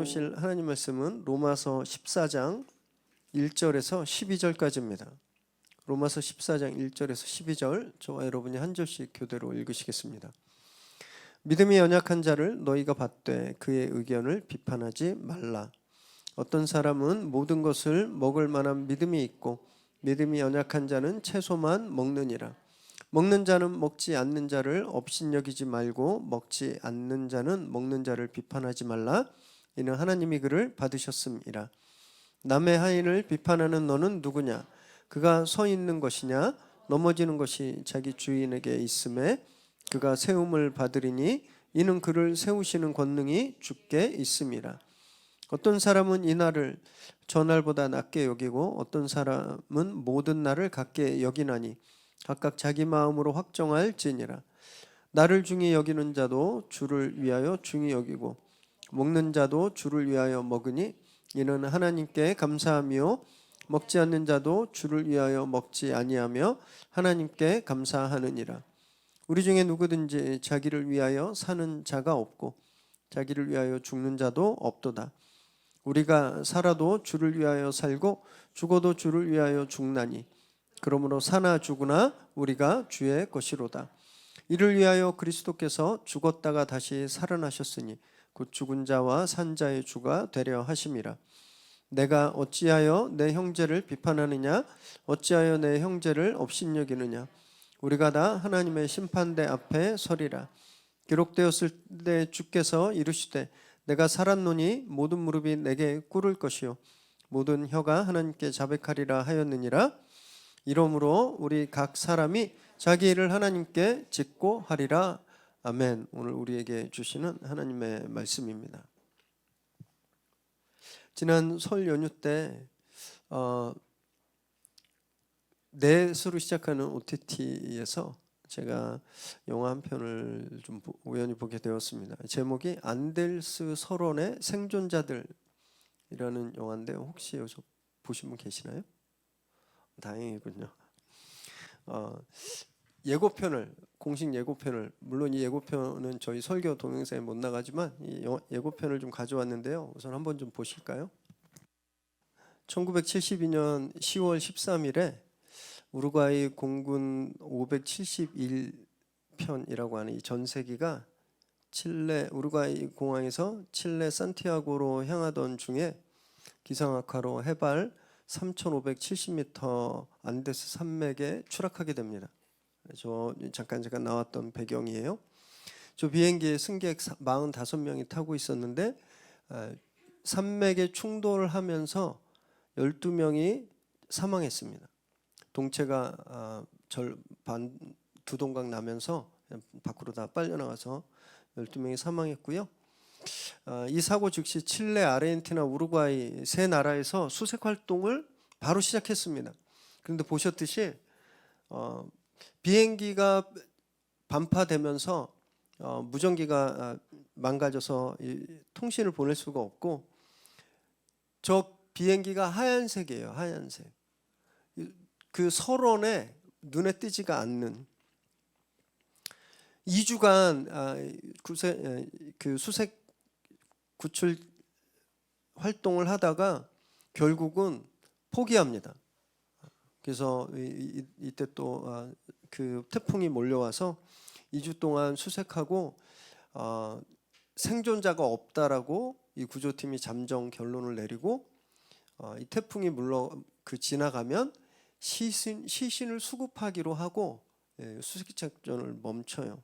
나누실 하나님 말씀은 로마서 14장 1절에서 12절까지입니다. 로마서 14장 1절에서 12절, 저와 여러분이 한 절씩 교대로 읽으시겠습니다. 믿음이 연약한 자를 너희가 받되 그의 의견을 비판하지 말라. 어떤 사람은 모든 것을 먹을 만한 믿음이 있고 믿음이 연약한 자는 채소만 먹느니라. 먹는 자는 먹지 않는 자를 업신여기지 말고 먹지 않는 자는 먹는 자를 비판하지 말라. 이는 하나님이 그를 받으셨음이라. 남의 하인을 비판하는 너는 누구냐? 그가 서 있는 것이냐? 넘어지는 것이 자기 주인에게 있음에 그가 세움을 받으리니 이는 그를 세우시는 권능이 주께 있음이라. 어떤 사람은 이 날을 저 날보다 낮게 여기고 어떤 사람은 모든 날을 같게 여기나니 각각 자기 마음으로 확정할지니라. 나를 중히 여기는 자도 주를 위하여 중히 여기고 먹는 자도 주를 위하여 먹으니 이는 하나님께 감사하며 먹지 않는 자도 주를 위하여 먹지 아니하며 하나님께 감사하느니라. 우리 중에 누구든지 자기를 위하여 사는 자가 없고 자기를 위하여 죽는 자도 없도다. 우리가 살아도 주를 위하여 살고 죽어도 주를 위하여 죽나니 그러므로 사나 죽으나 우리가 주의 것이로다. 이를 위하여 그리스도께서 죽었다가 다시 살아나셨으니 곧 죽은 자와 산 자의 주가 되려 하심이라. 내가 어찌하여 내 형제를 비판하느냐? 어찌하여 내 형제를 업신여기느냐? 우리가 다 하나님의 심판대 앞에 서리라. 기록되었을 때 주께서 이르시되 내가 살았노니 모든 무릎이 내게 꿇을 것이요 모든 혀가 하나님께 자백하리라 하였느니라. 이러므로 우리 각 사람이 자기 일을 하나님께 짓고 하리라. 아멘. 오늘 우리에게 주시는 하나님의 말씀입니다. 지난 설 연휴 때 넷으로 시작하는 OTT에서 제가 영화 한 편을 좀 우연히 보게 되었습니다. 제목이 안델스 서론의 생존자들이라는 영화인데요. 혹시 여기서 보신 분 계시나요? 다행이군요. 예고편을, 공식 예고편을, 물론 이 예고편은 저희 설교 동영상에 못 나가지만 이 예고편을 좀 가져왔는데요. 우선 한번 좀 보실까요? 1972년 10월 13일에 우루과이 공군 571편이라고 하는 이 전세기가 칠레 우루과이 공항에서 칠레 산티아고로 향하던 중에 기상악화로 해발 3,570m 안데스 산맥에 추락하게 됩니다. 저 잠깐 나왔던 배경이에요. 저 비행기에 승객 45명이 타고 있었는데 산맥에 충돌을 하면서 12명이 사망했습니다. 동체가 절반 두 동강 나면서 밖으로 다 빨려나가서 12명이 사망했고요. 이 사고 즉시 칠레, 아르헨티나, 우루과이 세 나라에서 수색 활동을 바로 시작했습니다. 그런데 보셨듯이 비행기가 반파되면서 무전기가 망가져서 통신을 보낼 수가 없고 저 비행기가 하얀색이에요. 하얀색. 그 설원에 눈에 띄지가 않는 2주간 그 수색 구출 활동을 하다가 결국은 포기합니다. 그래서 이때 또 그 태풍이 몰려와서 2주 동안 수색하고 생존자가 없다라고 이 구조팀이 잠정 결론을 내리고 이 태풍이 지나가면 시신을 수급하기로 하고 수색 작전을 멈춰요.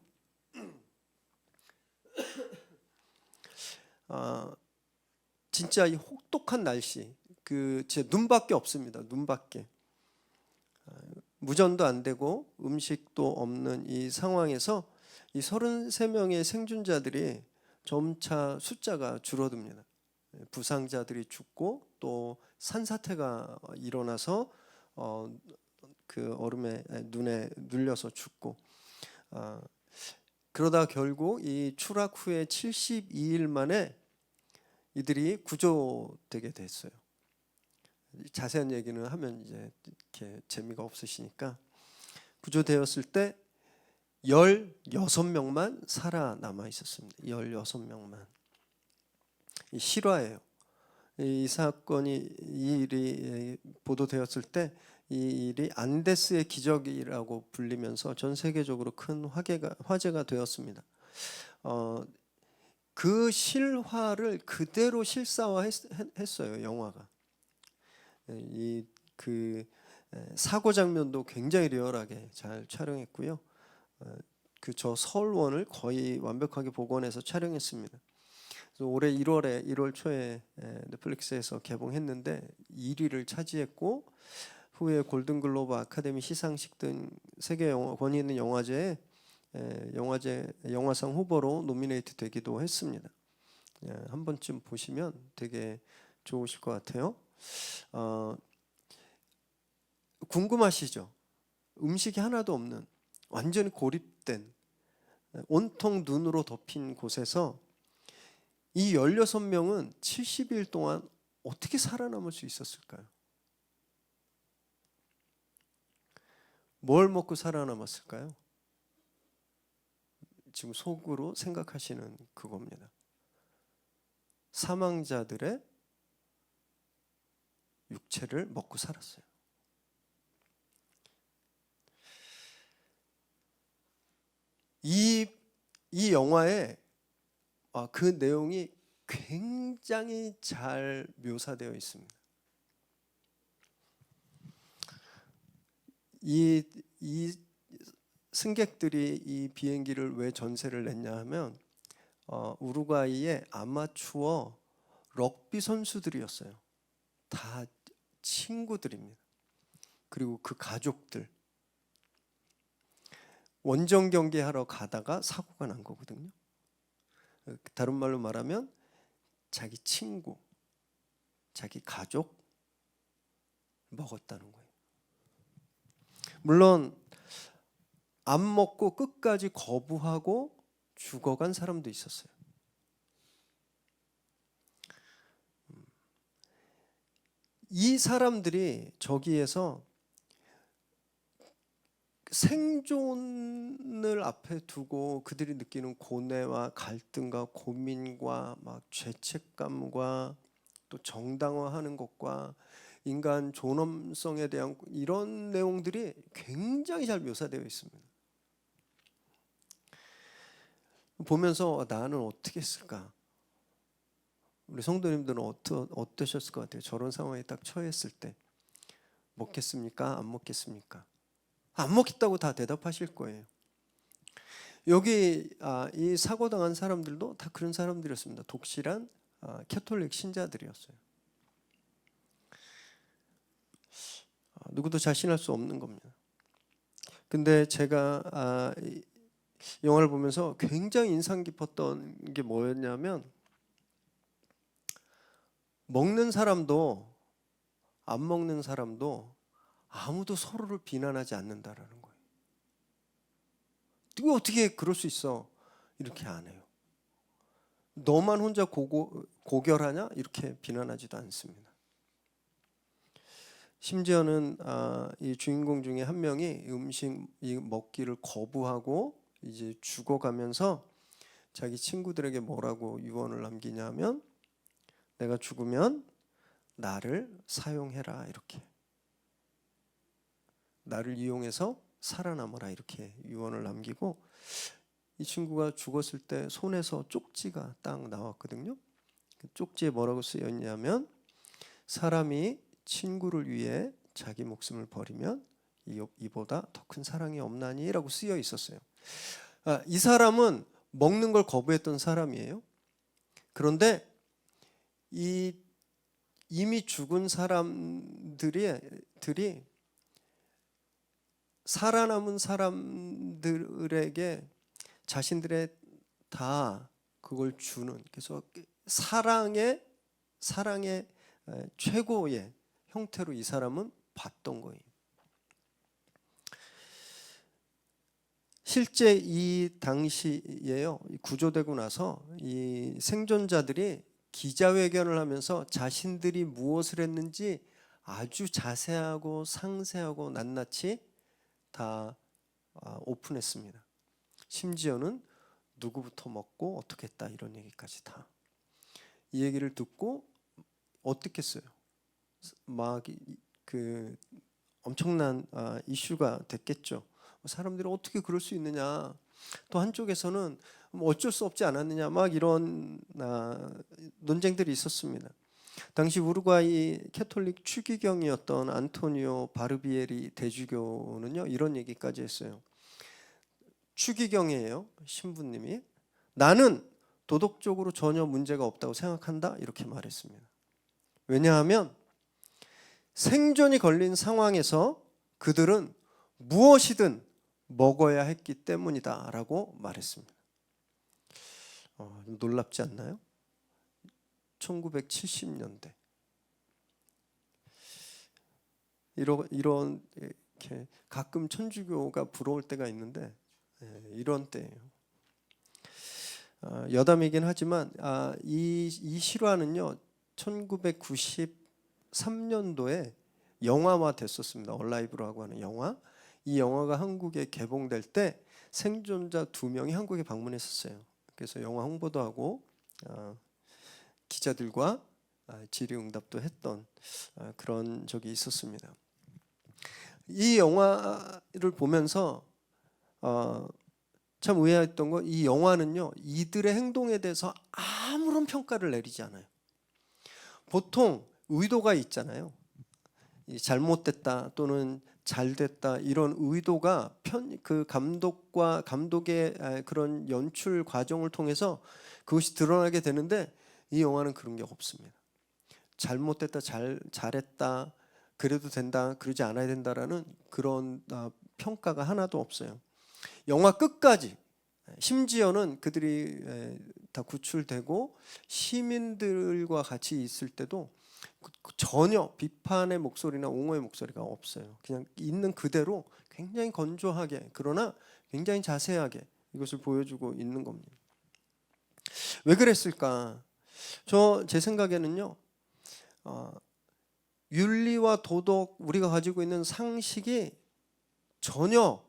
진짜 이 혹독한 날씨, 제 눈밖에 없습니다. 눈밖에. 무전도 안 되고 음식도 없는 이 상황에서 이 33명의 생존자들이 점차 숫자가 줄어듭니다. 부상자들이 죽고 또 산사태가 일어나서 그 얼음에 눈에 눌려서 죽고 그러다 결국 이 추락 후에 72일 만에 이들이 구조되게 됐어요. 자세한 얘기는 하면 이제 이렇게 재미가 없으시니까 구조되었을 때 16명만 살아남아 있었습니다. 16명만. 이 실화예요. 이 사건이 이 일이 보도되었을 때 이 일이 안데스의 기적이라고 불리면서 전 세계적으로 큰 화제가 되었습니다. 그 실화를 그대로 실사화했어요, 영화가. 그 사고 장면도 굉장히 리얼하게 잘 촬영했고요. 그 저 서울원을 거의 완벽하게 복원해서 촬영했습니다. 그래서 올해 1월 초에 넷플릭스에서 개봉했는데 1위를 차지했고 후에 골든글로브 아카데미 시상식 등 세계 권위 있는 영화제에 영화상 후보로 노미네이트 되기도 했습니다. 한 번쯤 보시면 되게 좋으실 것 같아요. 궁금하시죠? 음식이 하나도 없는 완전히 고립된 온통 눈으로 덮인 곳에서 이 16명은 70일 동안 어떻게 살아남을 수 있었을까요? 뭘 먹고 살아남았을까요? 지금 속으로 생각하시는 그겁니다. 사망자들의 육체를 먹고 살았어요. 이 영화에 그 내용이 굉장히 잘 묘사되어 있습니다. 이 승객들이 이 비행기를 왜 전세를 냈냐 하면 우루과이의 아마추어 럭비 선수들이었어요. 다 친구들입니다. 그리고 그 가족들. 원정 경기하러 가다가 사고가 난 거거든요. 다른 말로 말하면 자기 친구, 자기 가족 먹었다는 거예요. 물론 안 먹고 끝까지 거부하고 죽어간 사람도 있었어요. 이 사람들이 저기에서 생존을 앞에 두고 그들이 느끼는 고뇌와 갈등과 고민과 막 죄책감과 또 정당화하는 것과 인간 존엄성에 대한 이런 내용들이 굉장히 잘 묘사되어 있습니다. 보면서 나는 어떻게 했을까? 우리 성도님들은 어떠셨을 것 같아요? 저런 상황에 딱 처했을 때 먹겠습니까? 안 먹겠습니까? 안 먹겠다고 다 대답하실 거예요. 여기 이 사고 당한 사람들도 다 그런 사람들이었습니다. 독실한 캐톨릭 신자들이었어요. 누구도 자신할 수 없는 겁니다. 근데 제가 이 영화를 보면서 굉장히 인상 깊었던 게 뭐였냐면 먹는 사람도 안 먹는 사람도 아무도 서로를 비난하지 않는다라는 거예요. 누가 어떻게 그럴 수 있어? 이렇게 안 해요. 너만 혼자 고결하냐? 이렇게 비난하지도 않습니다. 심지어는 이 주인공 중에 한 명이 음식 먹기를 거부하고 이제 죽어가면서 자기 친구들에게 뭐라고 유언을 남기냐면 내가 죽으면 나를 사용해라 이렇게 나를 이용해서 살아남아라 이렇게 유언을 남기고 이 친구가 죽었을 때 손에서 쪽지가 딱 나왔거든요. 그 쪽지에 뭐라고 쓰였냐면 사람이 친구를 위해 자기 목숨을 버리면 이보다 더 큰 사랑이 없나니라고 쓰여 있었어요. 이 사람은 먹는 걸 거부했던 사람이에요. 그런데 이미 죽은 사람들이 살아남은 사람들에게 자신들의 다 그걸 주는 그래서 사랑의 최고의 형태로 이 사람은 봤던 거예요. 실제 이 당시에요. 구조되고 나서 이 생존자들이 기자회견을 하면서 자신들이 무엇을 했는지 아주 자세하고 상세하고 낱낱이 다 오픈했습니다. 심지어는 누구부터 먹고 어떻게 했다 이런 얘기까지 다. 이 얘기를 듣고 어떻겠어요? 막 그 엄청난 이슈가 됐겠죠. 사람들이 어떻게 그럴 수 있느냐. 또 한쪽에서는 뭐 어쩔 수 없지 않았느냐. 막 이런 논쟁들이 있었습니다. 당시 우루과이 캐톨릭 추기경이었던 안토니오 바르비에리 대주교는요, 이런 얘기까지 했어요. 추기경이에요, 신부님이. 나는 도덕적으로 전혀 문제가 없다고 생각한다, 이렇게 말했습니다. 왜냐하면 생존이 걸린 상황에서 그들은 무엇이든 먹어야 했기 때문이다 라고 말했습니다. 놀랍지 않나요? 1970년대 이런 이렇게 가끔 천주교가 부러울 때가 있는데 이런 때예요. 여담이긴 하지만 이 실화는요 1993년도에 영화화 됐었습니다. 얼라이브라고 하는 영화. 이 영화가 한국에 개봉될 때 생존자 2명이 한국에 방문했었어요. 그래서 영화 홍보도 하고 기자들과 질의응답도 했던 그런 적이 있었습니다. 이 영화를 보면서 참 의아했던 건 이 영화는요 이들의 행동에 대해서 아무런 평가를 내리지 않아요. 보통 의도가 있잖아요. 잘못됐다 또는 잘됐다 이런 의도가 그 감독의 그런 연출 과정을 통해서 그것이 드러나게 되는데 이 영화는 그런 게 없습니다. 잘못됐다 잘했다 그래도 된다 그러지 않아야 된다라는 그런 평가가 하나도 없어요. 영화 끝까지 심지어는 그들이 다 구출되고 시민들과 같이 있을 때도 전혀 비판의 목소리나 옹호의 목소리가 없어요. 그냥 있는 그대로 굉장히 건조하게 그러나 굉장히 자세하게 이것을 보여주고 있는 겁니다. 왜 그랬을까? 제 생각에는요. 윤리와 도덕 우리가 가지고 있는 상식이 전혀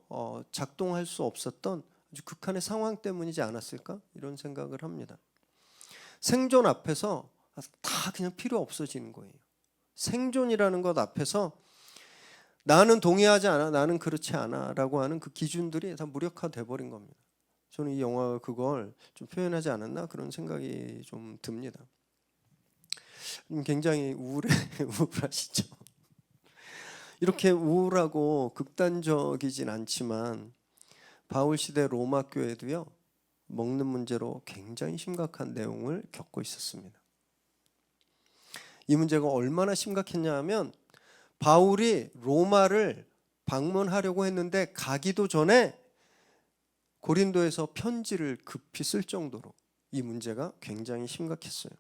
작동할 수 없었던 아주 극한의 상황 때문이지 않았을까? 이런 생각을 합니다. 생존 앞에서 다 그냥 필요 없어지는 거예요. 생존이라는 것 앞에서 나는 동의하지 않아, 나는 그렇지 않아 라고 하는 그 기준들이 다 무력화돼 버린 겁니다. 저는 이 영화가 그걸 좀 표현하지 않았나 그런 생각이 좀 듭니다. 굉장히 우울하시죠? 이렇게 우울하고 극단적이진 않지만 바울 시대 로마 교회도요 먹는 문제로 굉장히 심각한 내용을 겪고 있었습니다. 이 문제가 얼마나 심각했냐 하면 바울이 로마를 방문하려고 했는데 가기도 전에 고린도에서 편지를 급히 쓸 정도로 이 문제가 굉장히 심각했어요.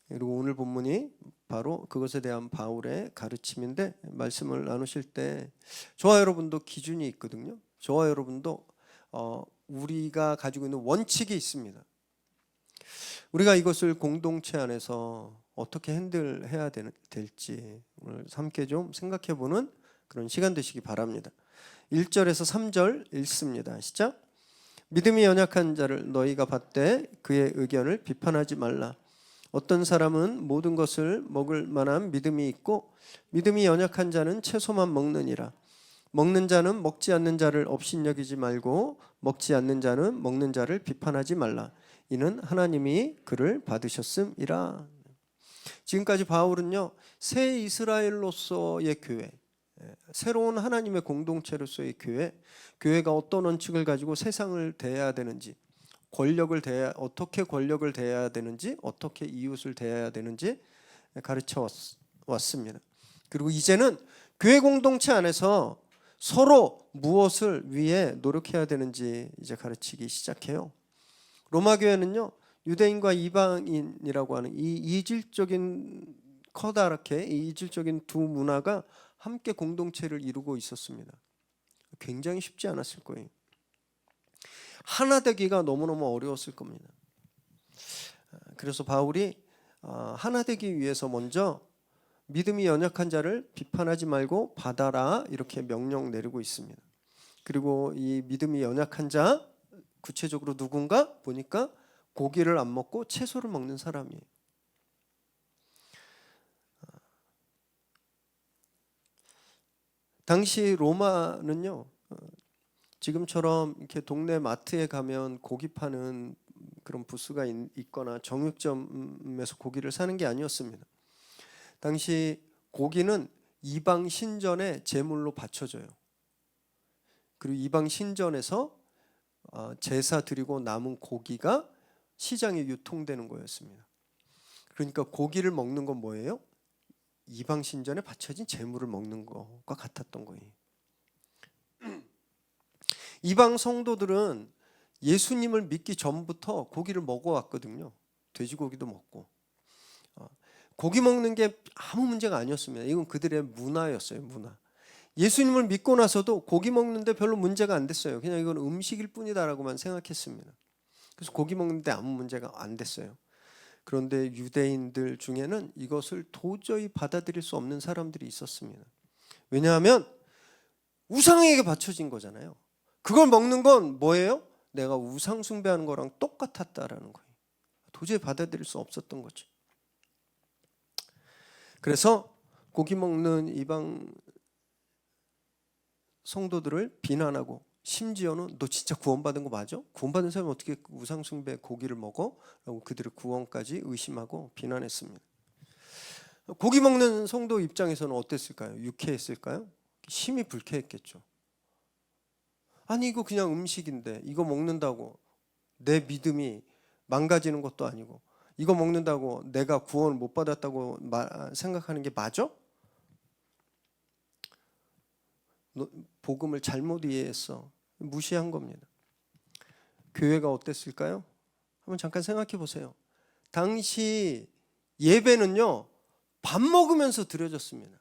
그리고 오늘 본문이 바로 그것에 대한 바울의 가르침인데 말씀을 나누실 때 저와 여러분도 기준이 있거든요. 저와 여러분도 우리가 가지고 있는 원칙이 있습니다. 우리가 이것을 공동체 안에서 어떻게 핸들해야 될지 오늘 함께 좀 생각해보는 그런 시간 되시기 바랍니다. 1절에서 3절 읽습니다. 시작. 믿음이 연약한 자를 너희가 받되 그의 의견을 비판하지 말라. 어떤 사람은 모든 것을 먹을 만한 믿음이 있고 믿음이 연약한 자는 채소만 먹느니라. 먹는 자는 먹지 않는 자를 업신여기지 말고 먹지 않는 자는 먹는 자를 비판하지 말라. 이는 하나님이 그를 받으셨음이라. 지금까지 바울은요 새 이스라엘로서의 교회, 새로운 하나님의 공동체로서의 교회가 어떤 원칙을 가지고 세상을 대해야 되는지, 어떻게 권력을 대해야 되는지, 어떻게 이웃을 대해야 되는지 가르쳐 왔습니다. 그리고 이제는 교회 공동체 안에서 서로 무엇을 위해 노력해야 되는지 이제 가르치기 시작해요. 로마 교회는요 유대인과 이방인이라고 하는 이 이질적인 커다랗게 이 이질적인 두 문화가 함께 공동체를 이루고 있었습니다. 굉장히 쉽지 않았을 거예요. 하나 되기가 너무너무 어려웠을 겁니다. 그래서 바울이 하나 되기 위해서 먼저 믿음이 연약한 자를 비판하지 말고 받아라 이렇게 명령 내리고 있습니다. 그리고 이 믿음이 연약한 자 구체적으로 누군가 보니까 고기를 안 먹고 채소를 먹는 사람이에요. 당시 로마는요, 지금처럼 이렇게 동네 마트에 가면 고기 파는 그런 부스가 있거나 정육점에서 고기를 사는 게 아니었습니다. 당시 고기는 이방 신전에 제물로 바쳐져요. 그리고 이방 신전에서 제사 드리고 남은 고기가 시장에 유통되는 거였습니다. 그러니까 고기를 먹는 건 뭐예요? 이방 신전에 바쳐진 제물을 먹는 것과 같았던 거예요. 이방 성도들은 예수님을 믿기 전부터 고기를 먹어왔거든요. 돼지고기도 먹고. 고기 먹는 게 아무 문제가 아니었습니다. 이건 그들의 문화였어요. 문화. 예수님을 믿고 나서도 고기 먹는데 별로 문제가 안 됐어요. 그냥 이건 음식일 뿐이다라고만 생각했습니다. 그래서 고기 먹는데 아무 문제가 안 됐어요. 그런데 유대인들 중에는 이것을 도저히 받아들일 수 없는 사람들이 있었습니다. 왜냐하면 우상에게 바쳐진 거잖아요. 그걸 먹는 건 뭐예요? 내가 우상 숭배하는 거랑 똑같았다라는 거예요. 도저히 받아들일 수 없었던 거죠. 그래서 고기 먹는 이방 성도들을 비난하고, 심지어는 너 진짜 구원받은 거 맞아? 구원받은 사람이 어떻게 우상 숭배 고기를 먹어? 라고 그들의 구원까지 의심하고 비난했습니다. 고기 먹는 성도 입장에서는 어땠을까요? 유쾌했을까요? 심히 불쾌했겠죠. 아니 이거 그냥 음식인데 이거 먹는다고 내 믿음이 망가지는 것도 아니고 이거 먹는다고 내가 구원을 못 받았다고 생각하는 게 맞아? 복음을 잘못 이해했어. 무시한 겁니다. 교회가 어땠을까요? 한번 잠깐 생각해 보세요. 당시 예배는요, 밥 먹으면서 드려졌습니다.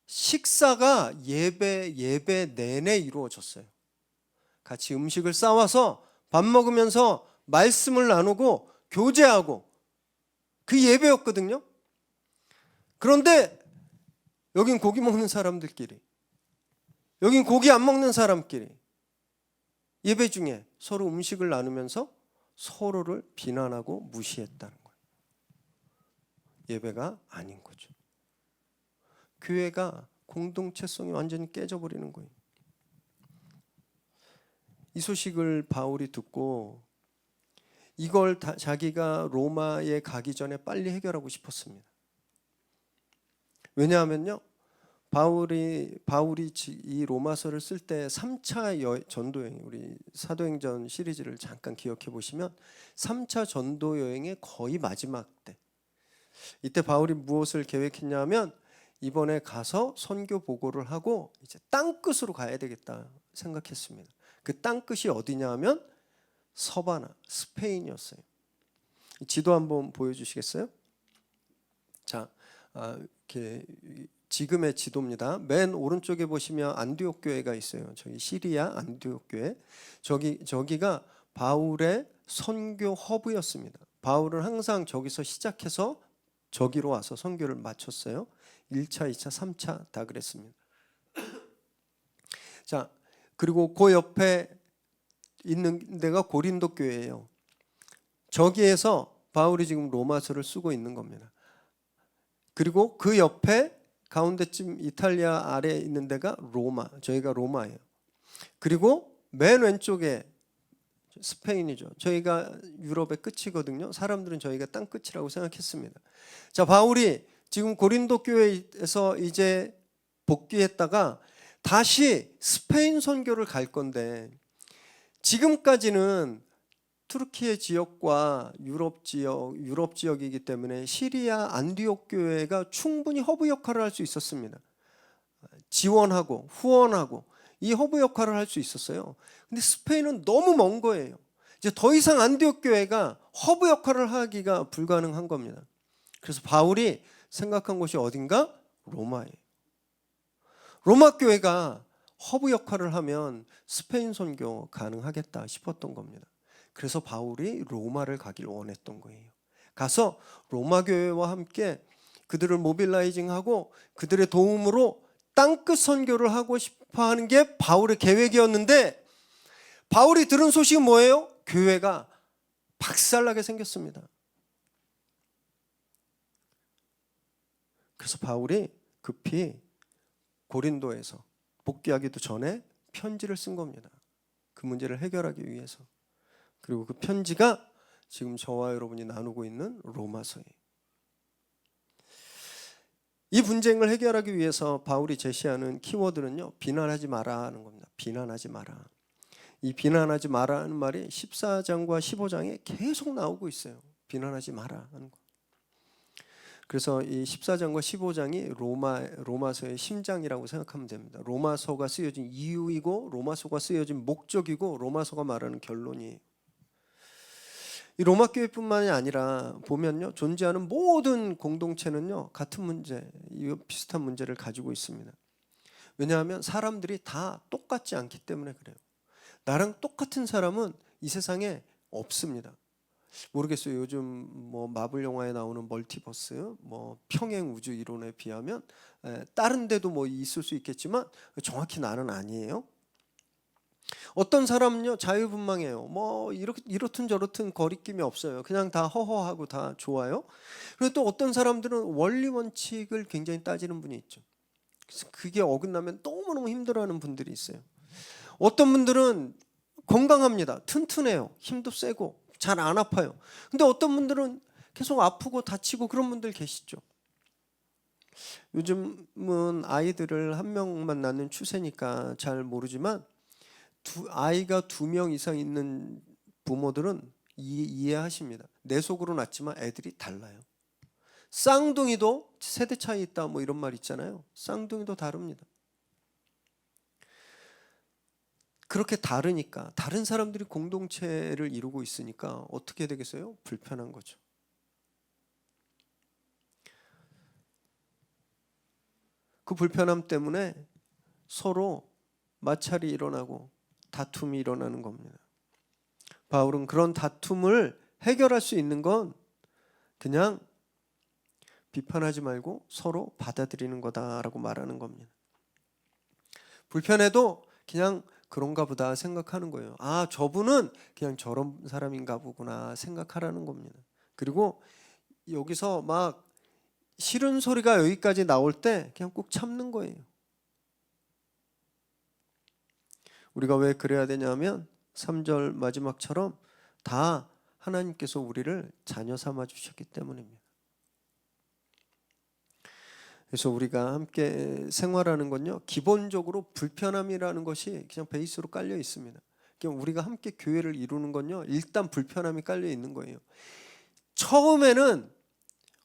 식사가 예배 내내 이루어졌어요. 같이 음식을 싸와서 밥 먹으면서 말씀을 나누고 교제하고 그 예배였거든요. 그런데 여긴 고기 먹는 사람들끼리, 여긴 고기 안 먹는 사람끼리 예배 중에 서로 음식을 나누면서 서로를 비난하고 무시했다는 거예요. 예배가 아닌 거죠. 교회가 공동체성이 완전히 깨져버리는 거예요. 이 소식을 바울이 듣고 이걸 자기가 로마에 가기 전에 빨리 해결하고 싶었습니다. 왜냐하면요, 바울이 이 로마서를 쓸 때 3차 전도 여행, 우리 사도행전 시리즈를 잠깐 기억해 보시면 3차 전도 여행의 거의 마지막 때, 이때 바울이 무엇을 계획했냐면 이번에 가서 선교 보고를 하고 이제 땅 끝으로 가야 되겠다 생각했습니다. 그 땅 끝이 어디냐면 서바나, 스페인이었어요. 지도 한번 보여주시겠어요? 자, 이렇게 지금의 지도입니다. 맨 오른쪽에 보시면 안디옥 교회가 있어요. 저기 시리아 안디옥 교회. 저기가 바울의 선교 허브였습니다. 바울은 항상 저기서 시작해서 저기로 와서 선교를 마쳤어요. 1차, 2차, 3차 다 그랬습니다. 자, 그리고 그 옆에 있는 데가 고린도 교회예요. 저기에서 바울이 지금 로마서를 쓰고 있는 겁니다. 그리고 그 옆에 가운데쯤 이탈리아 아래에 있는 데가 로마, 저희가 로마예요. 그리고 맨 왼쪽에 스페인이죠. 저희가 유럽의 끝이거든요. 사람들은 저희가 땅 끝이라고 생각했습니다. 자, 바울이 지금 고린도 교회에서 이제 복귀했다가 다시 스페인 선교를 갈 건데, 지금까지는 투르키의 지역과 유럽 지역이기 때문에 시리아 안디옥 교회가 충분히 허브 역할을 할 수 있었습니다. 지원하고 후원하고 이 허브 역할을 할 수 있었어요. 근데 스페인은 너무 먼 거예요. 이제 더 이상 안디옥 교회가 허브 역할을 하기가 불가능한 겁니다. 그래서 바울이 생각한 곳이 어딘가? 로마예요. 로마 교회가 허브 역할을 하면 스페인 선교 가능하겠다 싶었던 겁니다. 그래서 바울이 로마를 가길 원했던 거예요. 가서 로마 교회와 함께 그들을 모빌라이징하고 그들의 도움으로 땅끝 선교를 하고 싶어 하는 게 바울의 계획이었는데, 바울이 들은 소식은 뭐예요? 교회가 박살나게 생겼습니다. 그래서 바울이 급히 고린도에서 복귀하기도 전에 편지를 쓴 겁니다. 그 문제를 해결하기 위해서. 그리고 그 편지가 지금 저와 여러분이 나누고 있는 로마서예요. 이 분쟁을 해결하기 위해서 바울이 제시하는 키워드는요, 비난하지 마라 하는 겁니다. 비난하지 마라. 이 비난하지 마라 하는 말이 14장과 15장에 계속 나오고 있어요. 비난하지 마라 하는 거. 그래서 이 14장과 15장이 로마서의 심장이라고 생각하면 됩니다. 로마서가 쓰여진 이유이고 로마서가 쓰여진 목적이고 로마서가 말하는 결론이에요. 이 로마 교회뿐만이 아니라 보면요, 존재하는 모든 공동체는요 같은 문제, 비슷한 문제를 가지고 있습니다. 왜냐하면 사람들이 다 똑같지 않기 때문에 그래요. 나랑 똑같은 사람은 이 세상에 없습니다. 모르겠어요. 요즘 뭐 마블 영화에 나오는 멀티버스, 뭐 평행 우주 이론에 비하면 다른 데도 뭐 있을 수 있겠지만 정확히 나는 아니에요. 어떤 사람은요 자유분방해요. 뭐 이렇든 저렇든 거리낌이 없어요. 그냥 다 허허하고 다 좋아요. 그리고 또 어떤 사람들은 원리 원칙을 굉장히 따지는 분이 있죠. 그래서 그게 어긋나면 너무너무 힘들어하는 분들이 있어요. 어떤 분들은 건강합니다. 튼튼해요. 힘도 세고 잘 안 아파요. 근데 어떤 분들은 계속 아프고 다치고 그런 분들 계시죠. 요즘은 아이들을 한 명만 낳는 추세니까 잘 모르지만 아이가 2명 이상 있는 부모들은 이해하십니다. 내 속으로 낳지만 애들이 달라요. 쌍둥이도 세대 차이 있다 뭐 이런 말 있잖아요. 쌍둥이도 다릅니다. 그렇게 다르니까, 다른 사람들이 공동체를 이루고 있으니까 어떻게 되겠어요? 불편한 거죠. 그 불편함 때문에 서로 마찰이 일어나고 다툼이 일어나는 겁니다. 바울은 그런 다툼을 해결할 수 있는 건 그냥 비판하지 말고 서로 받아들이는 거다라고 말하는 겁니다. 불편해도 그냥 그런가 보다 생각하는 거예요. 아, 저분은 그냥 저런 사람인가 보구나 생각하라는 겁니다. 그리고 여기서 막 싫은 소리가 여기까지 나올 때 그냥 꼭 참는 거예요. 우리가 왜 그래야 되냐면 3절 마지막처럼 다 하나님께서 우리를 자녀 삼아 주셨기 때문입니다. 그래서 우리가 함께 생활하는 건요, 기본적으로 불편함이라는 것이 그냥 베이스로 깔려 있습니다. 그냥 우리가 함께 교회를 이루는 건요, 일단 불편함이 깔려 있는 거예요. 처음에는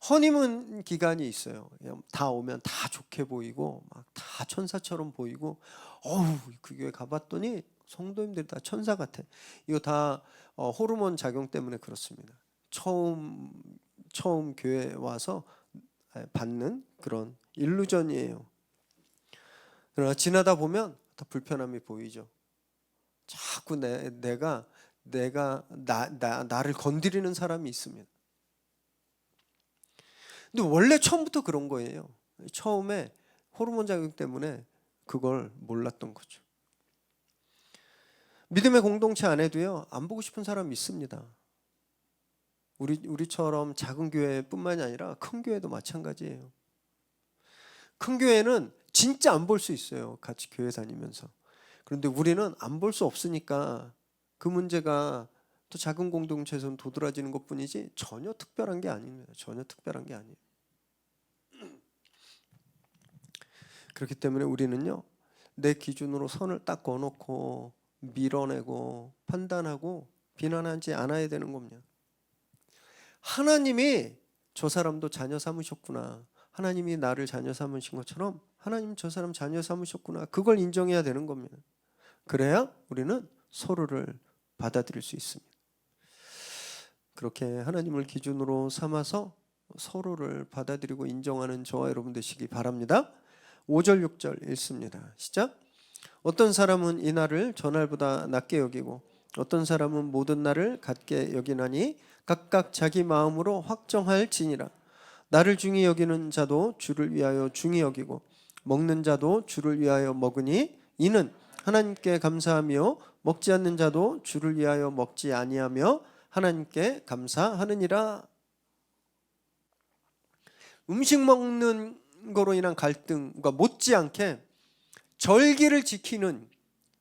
허니문 기간이 있어요. 그냥 다 오면 다 좋게 보이고 막 다 천사처럼 보이고, 어우 그 교회 가봤더니 성도님들이 다 천사 같아. 이거 다 호르몬 작용 때문에 그렇습니다. 처음 교회 와서 받는 그런 일루전이에요. 그러나 지나다 보면 다 불편함이 보이죠. 자꾸 내가 나를 건드리는 사람이 있습니다. 근데 원래 처음부터 그런 거예요. 처음에 호르몬 작용 때문에 그걸 몰랐던 거죠. 믿음의 공동체 안에도요, 안 보고 싶은 사람이 있습니다. 우리처럼 작은 교회뿐만이 아니라 큰 교회도 마찬가지예요. 큰 교회는 진짜 안 볼 수 있어요. 같이 교회 다니면서. 그런데 우리는 안 볼 수 없으니까 그 문제가 또 작은 공동체에서는 도드라지는 것뿐이지 전혀 특별한 게 아닙니다. 전혀 특별한 게 아니에요. 그렇기 때문에 우리는요, 내 기준으로 선을 딱 그어놓고 밀어내고 판단하고 비난하지 않아야 되는 겁니다. 하나님이 저 사람도 자녀 삼으셨구나, 하나님이 나를 자녀 삼으신 것처럼 하나님 저 사람 자녀 삼으셨구나, 그걸 인정해야 되는 겁니다. 그래야 우리는 서로를 받아들일 수 있습니다. 그렇게 하나님을 기준으로 삼아서 서로를 받아들이고 인정하는 저와 여러분 되시기 바랍니다. 5절 6절 읽습니다. 시작. 어떤 사람은 이 날을 저날보다 낮게 여기고 어떤 사람은 모든 날을 같게 여기나니 각각 자기 마음으로 확정할지니라. 나를 중히 여기는 자도 주를 위하여 중히 여기고 먹는 자도 주를 위하여 먹으니 이는 하나님께 감사하며 먹지 않는 자도 주를 위하여 먹지 아니하며 하나님께 감사하느니라. 음식 먹는 거로 인한 갈등과 못지않게 절기를 지키는,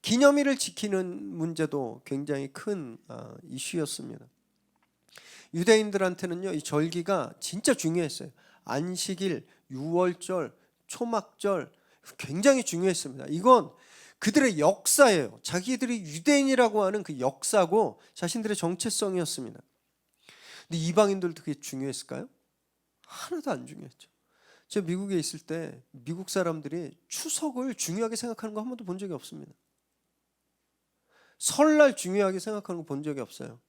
기념일을 지키는 문제도 굉장히 큰 이슈였습니다. 유대인들한테는요, 이 절기가 진짜 중요했어요. 안식일, 유월절, 초막절 굉장히 중요했습니다. 이건 그들의 역사예요. 자기들이 유대인이라고 하는 그 역사고 자신들의 정체성이었습니다. 근데 이방인들도 그게 중요했을까요? 하나도 안 중요했죠. 제가 미국에 있을 때 미국 사람들이 추석을 중요하게 생각하는 거 한 번도 본 적이 없습니다. 설날 중요하게 생각하는 거 본 적이 없어요.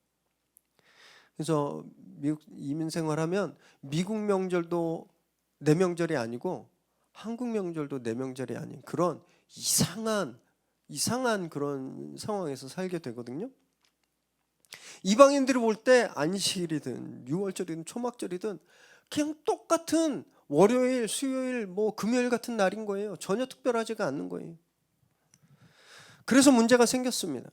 그래서 미국 이민 생활하면 미국 명절도 내 명절이 아니고 한국 명절도 내 명절이 아닌 그런 이상한 그런 상황에서 살게 되거든요. 이방인들이 볼 때 안식일이든 유월절이든 초막절이든 그냥 똑같은 월요일, 수요일, 금요일 같은 날인 거예요. 전혀 특별하지가 않는 거예요. 그래서 문제가 생겼습니다.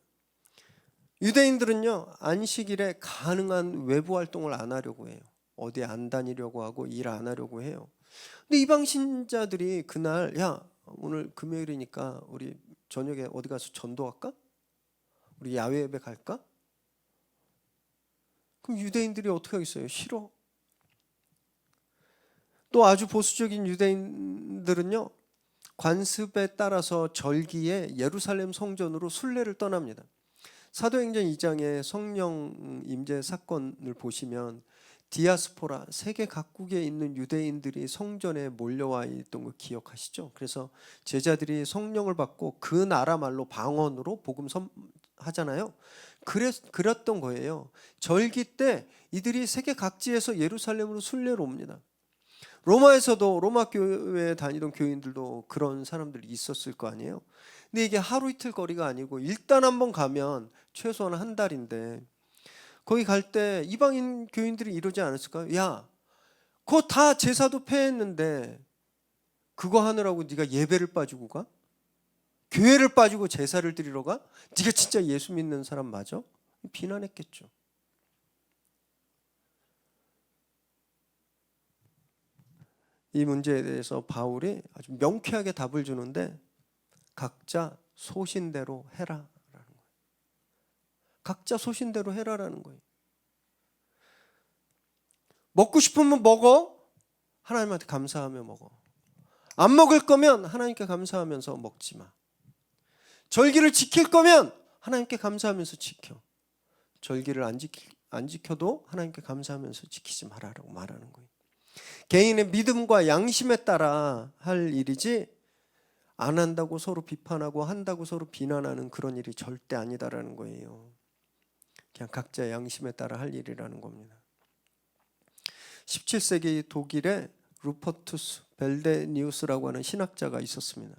유대인들은요, 안식일에 가능한 외부 활동을 안 하려고 해요. 어디 안 다니려고 하고 일 안 하려고 해요. 근데 이방 신자들이 그날, 야, 오늘 금요일이니까 우리 저녁에 어디 가서 전도할까? 우리 야외 예배 갈까? 그럼 유대인들이 어떻게 하겠어요? 싫어. 또 아주 보수적인 유대인들은요, 관습에 따라서 절기에 예루살렘 성전으로 순례를 떠납니다. 사도행전 2장의 성령 임재 사건을 보시면 디아스포라, 세계 각국에 있는 유대인들이 성전에 몰려와 있던 거 기억하시죠? 그래서 제자들이 성령을 받고 그 나라 말로 방언으로 복음 하잖아요. 그랬던 거예요. 절기 때 이들이 세계 각지에서 예루살렘으로 순례를 옵니다. 로마에서도 로마 교회에 다니던 교인들도 그런 사람들이 있었을 거 아니에요. 근데 이게 하루 이틀 거리가 아니고 일단 한번 가면 최소한 한 달인데 거기 갈 때 이방인 교인들이 이러지 않았을까요? 야, 그거 다 제사도 폐했는데 그거 하느라고 네가 예배를 빠지고 가? 교회를 빠지고 제사를 드리러 가? 네가 진짜 예수 믿는 사람 맞아? 비난했겠죠. 이 문제에 대해서 바울이 아주 명쾌하게 답을 주는데 각자 소신대로 해라라는 거예요. 각자 소신대로 해라라는 거예요. 먹고 싶으면 먹어. 하나님한테 감사하며 먹어. 안 먹을 거면 하나님께 감사하면서 먹지 마. 절기를 지킬 거면 하나님께 감사하면서 지켜. 절기를 안 지켜도 하나님께 감사하면서 지키지 말아라고 말하는 거예요. 개인의 믿음과 양심에 따라 할 일이지 안 한다고 서로 비판하고 한다고 서로 비난하는 그런 일이 절대 아니다라는 거예요. 그냥 각자의 양심에 따라 할 일이라는 겁니다. 17세기 독일에 루퍼투스 벨데니우스라고 하는 신학자가 있었습니다.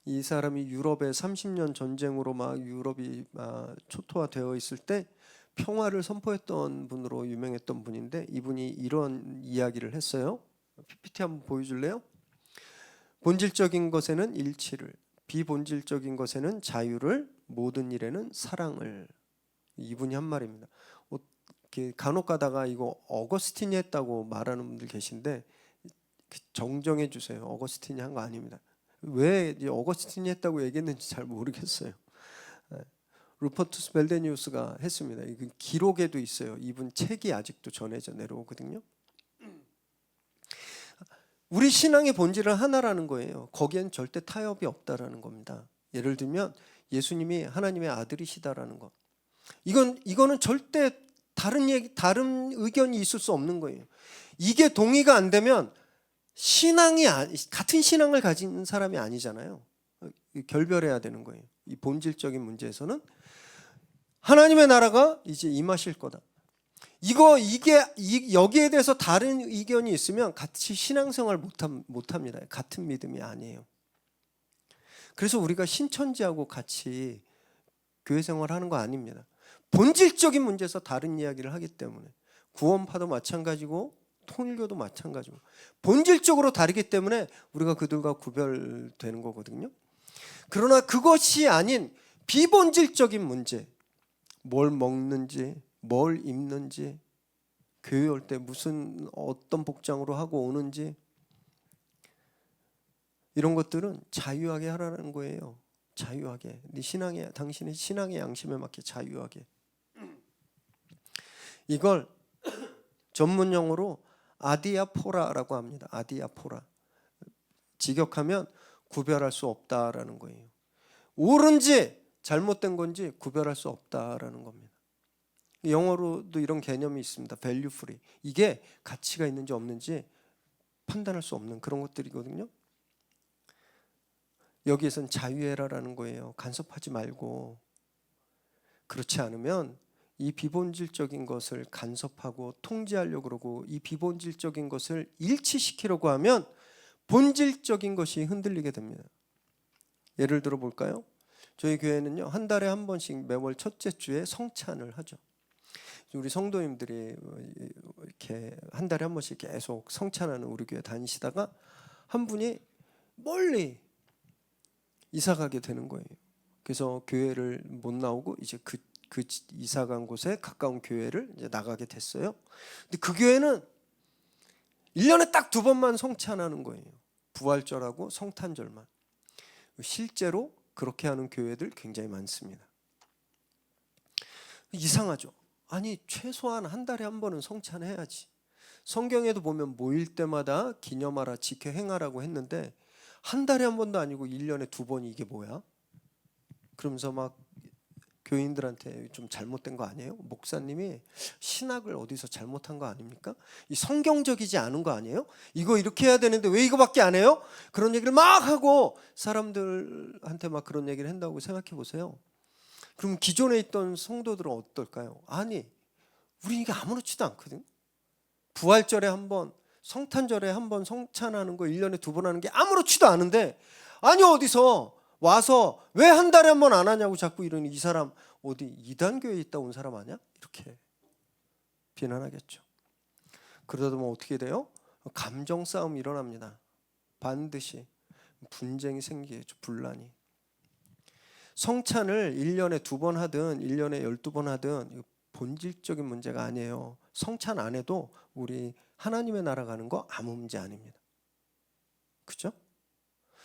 이 사람이 유럽의 30년 전쟁으로 막 유럽이 초토화되어 있을 때 평화를 선포했던 분으로 유명했던 분인데 이분이 이런 이야기를 했어요. PPT 한번 보여줄래요? 본질적인 것에는 일치를, 비본질적인 것에는 자유를, 모든 일에는 사랑을. 이분이 한 말입니다. 간혹 가다가 이거 어거스틴이 했다고 말하는 분들 계신데 정정해 주세요. 어거스틴이 한 거 아닙니다. 왜 어거스틴이 했다고 얘기했는지 잘 모르겠어요. 루퍼투스 벨데니우스가 했습니다. 이건 기록에도 있어요. 이분 책이 아직도 전해져 내려오거든요. 우리 신앙의 본질은 하나라는 거예요. 거기엔 절대 타협이 없다라는 겁니다. 예를 들면 예수님이 하나님의 아들이시다라는 것. 이거는 절대 다른 의견이 있을 수 없는 거예요. 이게 동의가 안 되면 같은 신앙을 가진 사람이 아니잖아요. 결별해야 되는 거예요. 이 본질적인 문제에서는 하나님의 나라가 이제 임하실 거다. 여기에 대해서 다른 의견이 있으면 같이 신앙생활 못합니다. 같은 믿음이 아니에요. 그래서 우리가 신천지하고 같이 교회 생활하는 거 아닙니다. 본질적인 문제에서 다른 이야기를 하기 때문에 구원파도 마찬가지고 통일교도 마찬가지고 본질적으로 다르기 때문에 우리가 그들과 구별되는 거거든요. 그러나 그것이 아닌 비본질적인 문제, 뭘 먹는지, 뭘 입는지, 교회 올 때 무슨 어떤 복장으로 하고 오는지, 이런 것들은 자유하게 하라는 거예요. 자유하게. 당신의 신앙의 양심에 맞게 자유하게. 이걸 전문 용어로 아디아포라라고 합니다. 아디아포라. 직역하면 구별할 수 없다라는 거예요. 옳은지 잘못된 건지 구별할 수 없다라는 겁니다. 영어로도 이런 개념이 있습니다. value free. 이게 가치가 있는지 없는지 판단할 수 없는 그런 것들이거든요. 여기에선 자유해라라는 거예요. 간섭하지 말고. 그렇지 않으면 이 비본질적인 것을 간섭하고 통제하려고 그러고, 이 비본질적인 것을 일치시키려고 하면 본질적인 것이 흔들리게 됩니다. 예를 들어 볼까요? 저희 교회는요, 한 달에 한 번씩 매월 첫째 주에 성찬을 하죠. 우리 성도님들이 이렇게 한 달에 한 번씩 계속 성찬하는 우리 교회 다니시다가 한 분이 멀리 이사 가게 되는 거예요. 그래서 교회를 못 나오고 이제 그 이사 간 곳에 가까운 교회를 이제 나가게 됐어요. 근데 그 교회는 1년에 딱 2번만 성찬하는 거예요. 부활절하고 성탄절만. 실제로 그렇게 하는 교회들 굉장히 많습니다. 이상하죠. 아니, 최소한 한 달에 한 번은 성찬해야지. 성경에도 보면 모일 때마다 기념하라, 지켜 행하라고 했는데 한 달에 한 번도 아니고 1년에 2번이 이게 뭐야? 그러면서 막 교인들한테 좀 잘못된 거 아니에요? 목사님이 신학을 어디서 잘못한 거 아닙니까? 이 성경적이지 않은 거 아니에요? 이거 이렇게 해야 되는데 왜 이거밖에 안 해요? 그런 얘기를 막 하고 사람들한테 막 그런 얘기를 한다고 생각해 보세요. 그럼 기존에 있던 성도들은 어떨까요? 아니, 우리 이게 아무렇지도 않거든. 부활절에 한 번, 성탄절에 한 번 성찬하는 거 1년에 2번 하는 게 아무렇지도 않은데, 아니 어디서 와서 왜 한 달에 한 번 안 하냐고 자꾸 이러니 이 사람 어디 이단교회에 있다 온 사람 아니야? 이렇게 비난하겠죠. 그러다 보면 어떻게 돼요? 감정 싸움이 일어납니다. 반드시 분쟁이 생기겠죠. 분란이. 성찬을 1년에 2번 하든 1년에 12번 하든 본질적인 문제가 아니에요. 성찬 안 해도 우리 하나님의 나라 가는 거 아무 문제 아닙니다. 그죠?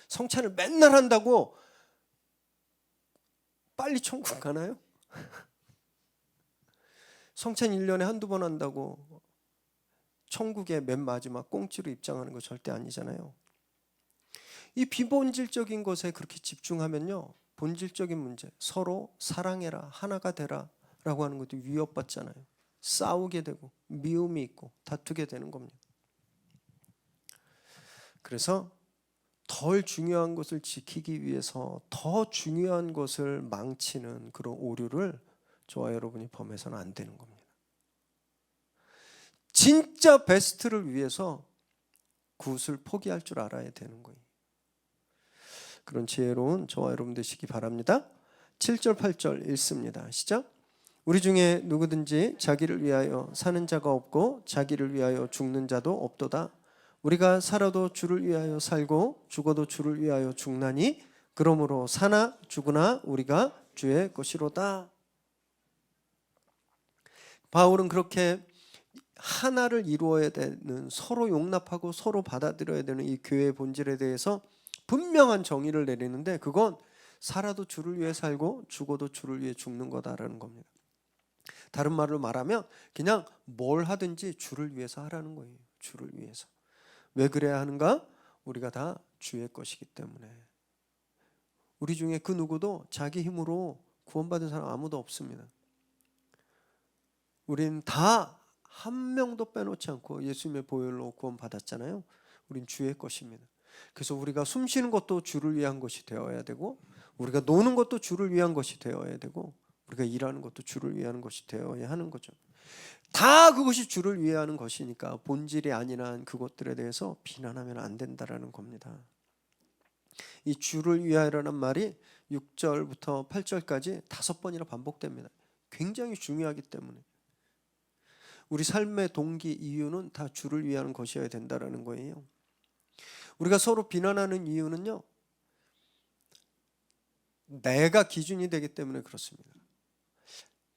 성찬을 맨날 한다고 빨리 천국 가나요? 성찬 1년에 한두 번 한다고 천국의 맨 마지막 꽁지로 입장하는 거 절대 아니잖아요. 이 비본질적인 것에 그렇게 집중하면요, 본질적인 문제, 서로 사랑해라, 하나가 되라 라고 하는 것도 위협받잖아요. 싸우게 되고 미움이 있고 다투게 되는 겁니다. 그래서 덜 중요한 것을 지키기 위해서 더 중요한 것을 망치는 그런 오류를 저와 여러분이 범해서는 안 되는 겁니다. 진짜 베스트를 위해서 굿을 포기할 줄 알아야 되는 거예요. 그런 지혜로운 저와 여러분 되시기 바랍니다. 7절 8절 읽습니다. 시작. 우리 중에 누구든지 자기를 위하여 사는 자가 없고 자기를 위하여 죽는 자도 없도다. 우리가 살아도 주를 위하여 살고 죽어도 주를 위하여 죽나니 그러므로 사나 죽으나 우리가 주의 것이로다. 바울은 그렇게 하나를 이루어야 되는, 서로 용납하고 서로 받아들여야 되는 이 교회의 본질에 대해서 분명한 정의를 내리는데, 그건 살아도 주를 위해 살고 죽어도 주를 위해 죽는 거다라는 겁니다. 다른 말로 말하면 그냥 뭘 하든지 주를 위해서 하라는 거예요. 주를 위해서. 왜 그래야 하는가? 우리가 다 주의 것이기 때문에. 우리 중에 그 누구도 자기 힘으로 구원받은 사람 아무도 없습니다. 우린 다 한 명도 빼놓지 않고 예수님의 보혈로 구원받았잖아요. 우린 주의 것입니다. 그래서 우리가 숨 쉬는 것도 주를 위한 것이 되어야 되고, 우리가 노는 것도 주를 위한 것이 되어야 되고, 우리가 일하는 것도 주를 위한 것이 되어야 하는 거죠. 다 그것이 주를 위하는 것이니까 본질이 아닌 한 그것들에 대해서 비난하면 안 된다라는 겁니다. 이 주를 위하여라는 말이 6절부터 8절까지 5번이나 반복됩니다. 굉장히 중요하기 때문에. 우리 삶의 동기, 이유는 다 주를 위하는 것이어야 된다라는 거예요. 우리가 서로 비난하는 이유는요, 내가 기준이 되기 때문에 그렇습니다.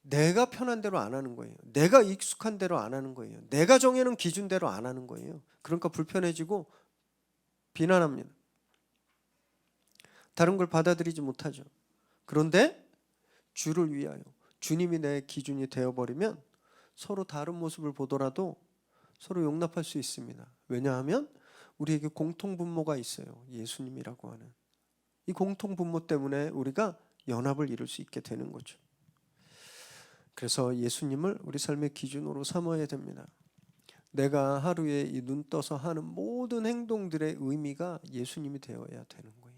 내가 편한 대로 안 하는 거예요. 내가 익숙한 대로 안 하는 거예요. 내가 정해놓은 기준대로 안 하는 거예요. 그러니까 불편해지고 비난합니다. 다른 걸 받아들이지 못하죠. 그런데 주를 위하여 주님이 내 기준이 되어버리면 서로 다른 모습을 보더라도 서로 용납할 수 있습니다. 왜냐하면 우리에게 공통분모가 있어요. 예수님이라고 하는. 이 공통분모 때문에 우리가 연합을 이룰 수 있게 되는 거죠. 그래서 예수님을 우리 삶의 기준으로 삼아야 됩니다. 내가 하루에 이 눈 떠서 하는 모든 행동들의 의미가 예수님이 되어야 되는 거예요.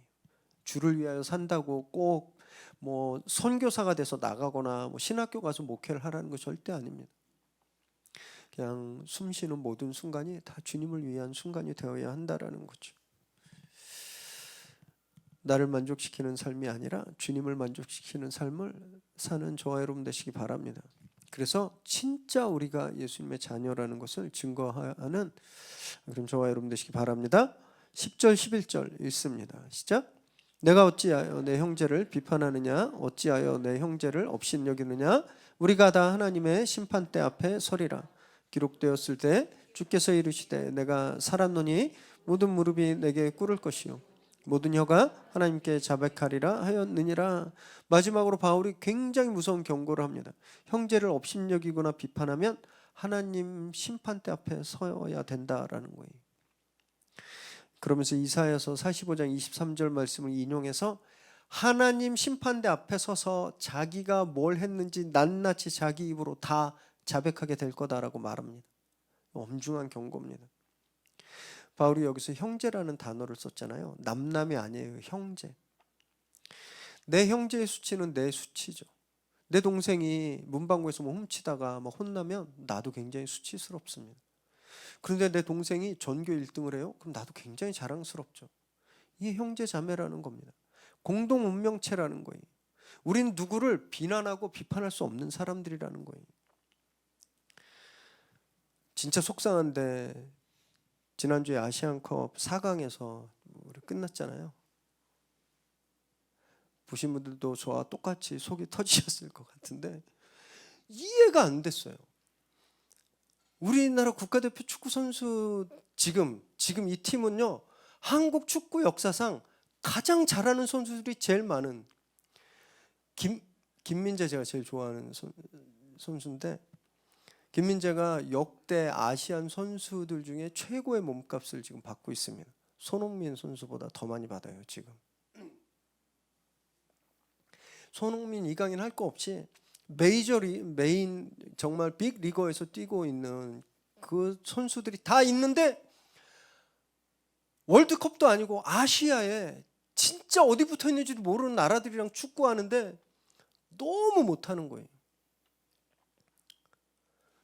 주를 위하여 산다고 꼭 뭐 선교사가 돼서 나가거나 뭐 신학교 가서 목회를 하라는 거 절대 아닙니다. 그냥 숨 쉬는 모든 순간이 다 주님을 위한 순간이 되어야 한다라는 거죠. 나를 만족시키는 삶이 아니라 주님을 만족시키는 삶을 사는 저와 여러분 되시기 바랍니다. 그래서 진짜 우리가 예수님의 자녀라는 것을 증거하는 그런 저와 여러분 되시기 바랍니다. 10절 11절 읽습니다. 시작. 내가 어찌하여 내 형제를 비판하느냐 어찌하여 내 형제를 업신여기느냐 우리가 다 하나님의 심판대 앞에 서리라. 기록되었을 때 주께서 이르시되 내가 살았노니 모든 무릎이 내게 꿇을 것이요 모든 혀가 하나님께 자백하리라 하였느니라. 마지막으로 바울이 굉장히 무서운 경고를 합니다. 형제를 업신여기거나 비판하면 하나님 심판대 앞에 서야 된다라는 거예요. 그러면서 이사야서 45장 23절 말씀을 인용해서 하나님 심판대 앞에 서서 자기가 뭘 했는지 낱낱이 자기 입으로 다 자백하게 될 거다라고 말합니다. 엄중한 경고입니다. 바울이 여기서 형제라는 단어를 썼잖아요. 남남이 아니에요. 형제. 내 형제의 수치는 내 수치죠. 내 동생이 문방구에서 뭐 훔치다가 막 혼나면 나도 굉장히 수치스럽습니다. 그런데 내 동생이 전교 1등을 해요? 그럼 나도 굉장히 자랑스럽죠. 이게 형제 자매라는 겁니다. 공동 운명체라는 거예요. 우린 누구를 비난하고 비판할 수 없는 사람들이라는 거예요. 진짜 속상한데 지난주에 아시안컵 4강에서 우리 끝났잖아요. 보신 분들도 저와 똑같이 속이 터지셨을 것 같은데 이해가 안 됐어요. 우리나라 국가대표 축구 선수 지금 이 팀은요 한국 축구 역사상 가장 잘하는 선수들이 제일 많은 김민재 제가 제일 좋아하는 선수인데 김민재가 역대 아시안 선수들 중에 최고의 몸값을 지금 받고 있습니다. 손흥민 선수보다 더 많이 받아요 지금. 손흥민, 이강인 할 거 없이 메인 정말 빅 리거에서 뛰고 있는 그 선수들이 다 있는데 월드컵도 아니고 아시아에 진짜 어디 붙어 있는지도 모르는 나라들이랑 축구하는데 너무 못하는 거예요.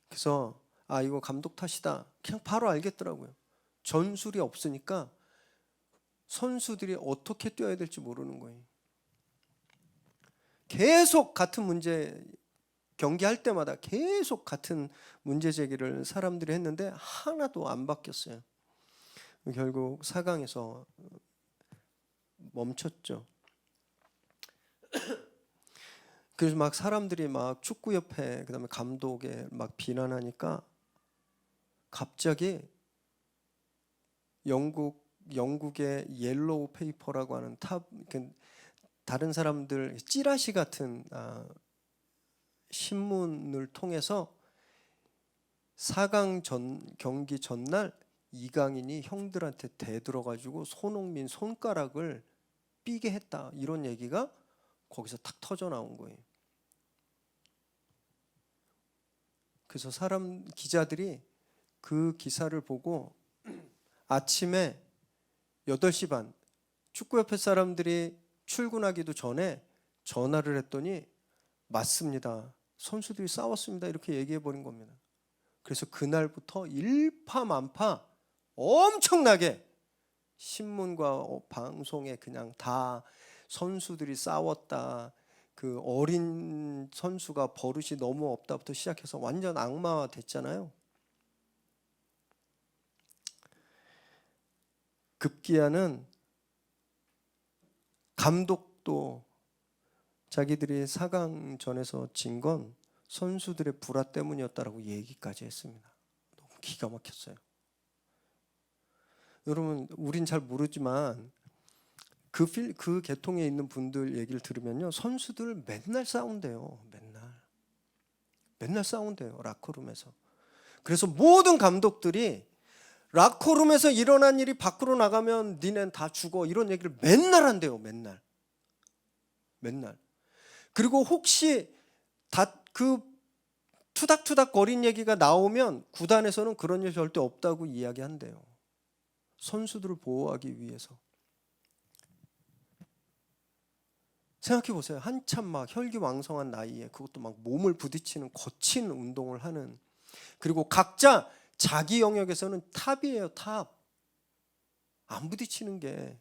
그래서 이거 감독 탓이다. 그냥 바로 알겠더라고요. 전술이 없으니까 선수들이 어떻게 뛰어야 될지 모르는 거예요. 계속 같은 문제 경기할 때마다 계속 같은 문제 제기를 사람들이 했는데 하나도 안 바뀌었어요. 결국 4강에서 멈췄죠. 그래서 막 사람들이 막 축구협회 그다음에 감독에 막 비난하니까 갑자기 영국의 옐로우 페이퍼라고 하는 다른 사람들 찌라시 같은 신문을 통해서 4강 경기 전날 이강인이 형들한테 대들어가지고 손흥민 손가락을 삐게 했다 이런 얘기가 거기서 탁 터져 나온 거예요. 그래서 기자들이 그 기사를 보고 아침에 8시 반 축구협회 사람들이 출근하기도 전에 전화를 했더니 맞습니다. 선수들이 싸웠습니다. 이렇게 얘기해 버린 겁니다. 그래서 그날부터 일파만파 엄청나게 신문과 방송에 그냥 다 선수들이 싸웠다. 그 어린 선수가 버릇이 너무 없다부터 시작해서 완전 악마화 됐잖아요. 급기야는 감독도 자기들이 4강전에서 진 건 선수들의 불화 때문이었다라고 얘기까지 했습니다. 너무 기가 막혔어요. 여러분, 우린 잘 모르지만 그 계통에 있는 분들 얘기를 들으면요, 선수들 맨날 싸운대요. 맨날 싸운대요, 라커룸에서. 그래서 모든 감독들이 라커룸에서 일어난 일이 밖으로 나가면 니넨 다 죽어, 이런 얘기를 맨날 한대요. 맨날. 그리고 혹시 그 투닥투닥 거린 얘기가 나오면 구단에서는 그런 일 절대 없다고 이야기한대요. 선수들을 보호하기 위해서. 생각해 보세요. 한참 막 혈기왕성한 나이에 그것도 막 몸을 부딪히는 거친 운동을 하는, 그리고 각자 자기 영역에서는 탑이에요. 탑. 안 부딪히는 게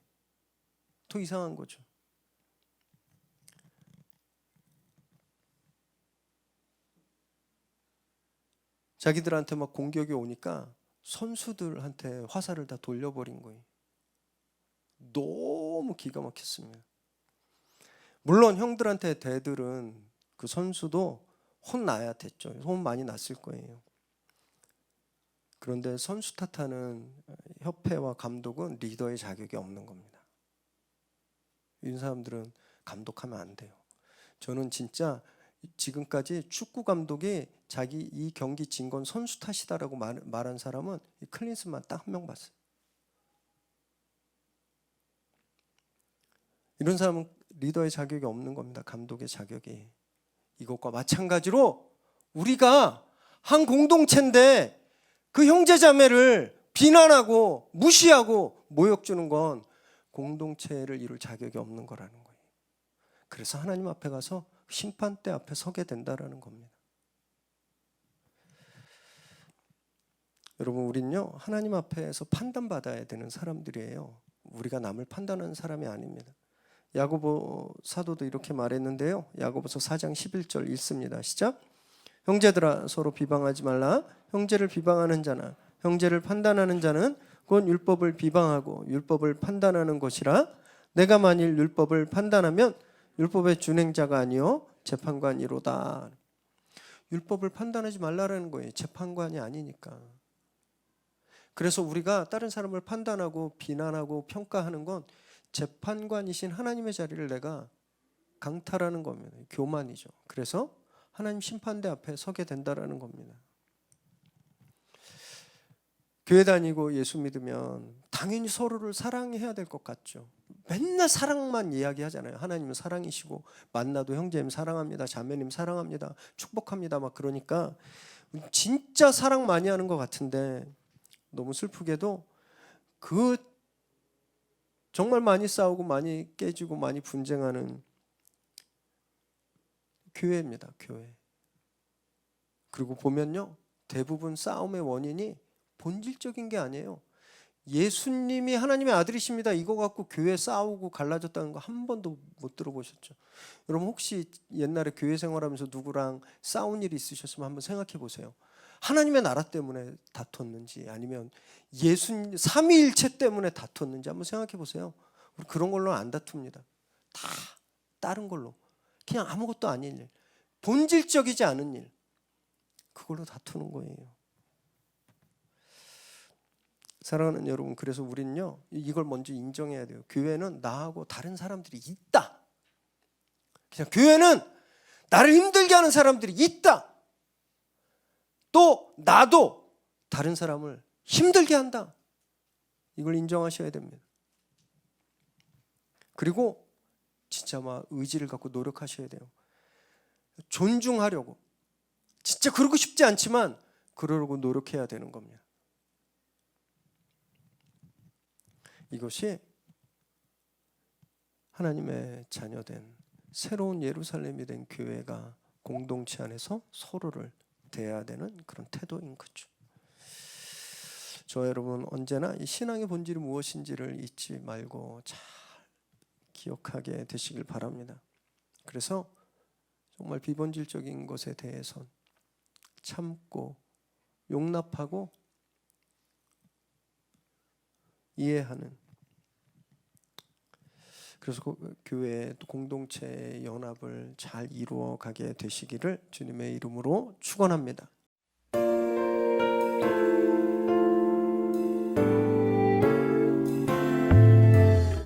더 이상한 거죠. 자기들한테 막 공격이 오니까 선수들한테 화살을 다 돌려버린 거예요. 너무 기가 막혔습니다. 물론 형들한테 대들은 그 선수도 혼나야 됐죠. 혼 많이 났을 거예요. 그런데 선수 탓하는 협회와 감독은 리더의 자격이 없는 겁니다. 이 사람들은 감독하면 안 돼요. 저는 진짜 지금까지 축구 감독이 자기 이 경기 진 건 선수 탓이다라고 말한 사람은 클린스만 딱 한 명 봤어요. 이런 사람은 리더의 자격이 없는 겁니다. 감독의 자격이. 이것과 마찬가지로 우리가 한 공동체인데 그 형제자매를 비난하고 무시하고 모욕 주는 건 공동체를 이룰 자격이 없는 거라는 거예요. 그래서 하나님 앞에 가서 심판대 앞에 서게 된다라는 겁니다. 여러분, 우린요 하나님 앞에서 판단받아야 되는 사람들이에요. 우리가 남을 판단하는 사람이 아닙니다. 야고보 사도도 이렇게 말했는데요. 야고보서 4장 11절 읽습니다. 시작. 형제들아, 서로 비방하지 말라. 형제를 비방하는 자나 형제를 판단하는 자는 곧 율법을 비방하고 율법을 판단하는 것이라. 내가 만일 율법을 판단하면 율법의 준행자가 아니요 재판관이로다. 율법을 판단하지 말라라는 거예요. 재판관이 아니니까. 그래서 우리가 다른 사람을 판단하고 비난하고 평가하는 건 재판관이신 하나님의 자리를 내가 강탈하는 겁니다. 교만이죠. 그래서 하나님 심판대 앞에 서게 된다라는 겁니다. 교회 다니고 예수 믿으면 당연히 서로를 사랑해야 될 것 같죠. 맨날 사랑만 이야기하잖아요. 하나님은 사랑이시고 만나도 형제님 사랑합니다, 자매님 사랑합니다, 축복합니다 막 그러니까 진짜 사랑 많이 하는 것 같은데 너무 슬프게도 그 정말 많이 싸우고 많이 깨지고 많이 분쟁하는 교회입니다. 교회. 그리고 보면요, 대부분 싸움의 원인이 본질적인 게 아니에요. 예수님이 하나님의 아들이십니다, 이거 갖고 교회 싸우고 갈라졌다는 거 한 번도 못 들어보셨죠? 여러분, 혹시 옛날에 교회 생활하면서 누구랑 싸운 일이 있으셨으면 한번 생각해 보세요. 하나님의 나라 때문에 다퉜는지 아니면 삼위일체 때문에 다퉜는지 한번 생각해 보세요. 우리 그런 걸로 안 다툽니다. 다 다른 걸로, 그냥 아무것도 아닌 일, 본질적이지 않은 일, 그걸로 다투는 거예요. 사랑하는 여러분, 그래서 우리는요 이걸 먼저 인정해야 돼요. 교회는 나하고 다른 사람들이 있다. 그냥 교회는 나를 힘들게 하는 사람들이 있다. 또 나도 다른 사람을 힘들게 한다. 이걸 인정하셔야 됩니다. 그리고 진짜 막 의지를 갖고 노력하셔야 돼요. 존중하려고. 진짜 그러고 싶지 않지만 그러려고 노력해야 되는 겁니다. 이것이 하나님의 자녀된 새로운 예루살렘이 된 교회가 공동체 안에서 서로를 대해야 되는 그런 태도인 거죠. 저 여러분, 언제나 이 신앙의 본질이 무엇인지를 잊지 말고 잘 기억하게 되시길 바랍니다. 그래서 정말 비본질적인 것에 대해서 참고 용납하고 이해하는, 그래서 교회 또 공동체 연합을 잘 이루어 가게 되시기를 주님의 이름으로 축원합니다.